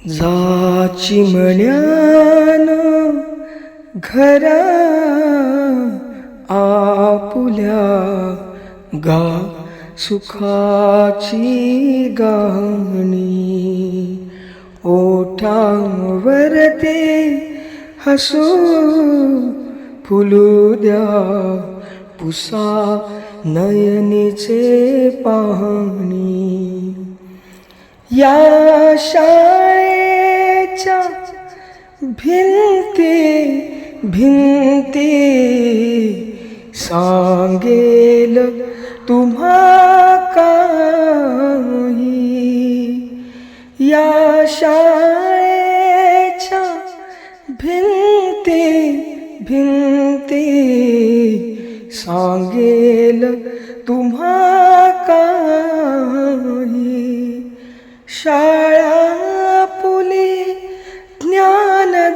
जा चिमण्यानं घरा आपुल्या गा सुखाची गाणी ओठांवर ते हसू फुलू द्या पुसा नयनीचे पाहणी या शाळेच्या भिंती भिंती सांगेल तुम्हा काही या शाळेच्या भिंती भिंती सांगेल तुम्हा काही शाळा आपुली ज्ञानदायिनी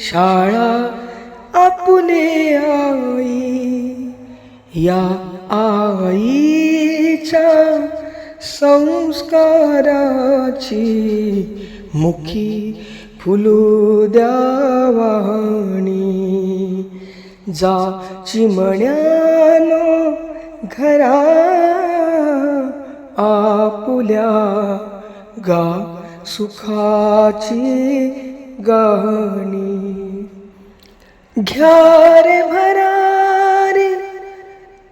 शाळा आपुली आई या आईच्या संस्काराची मुखी फुलू द्यावाणी जा चिमण्यानो घरा आपुल्या गा सुखाची गाणी घ्या रे भरारी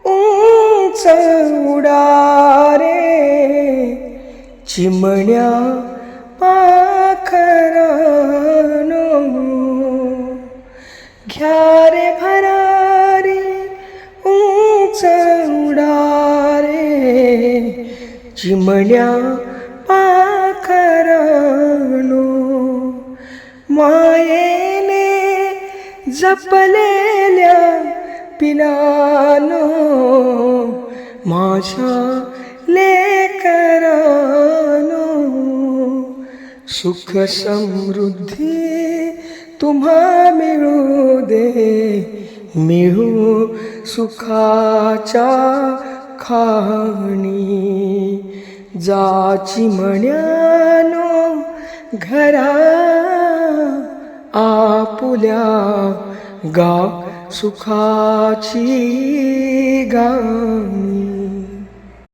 उंच उडारे चिमण्या पाखरानो घ्या रे भरारी उंच उडारे चिमण्या पाखरानो मायेने जपलेल्या पिलानो माझ्या लेकरानो सुख समृद्धी तुम्हा मिळू दे मिळू सुखाच्या खाणी जा चिमण्यानो घरा आपुल्या गा सुखाची गाणी.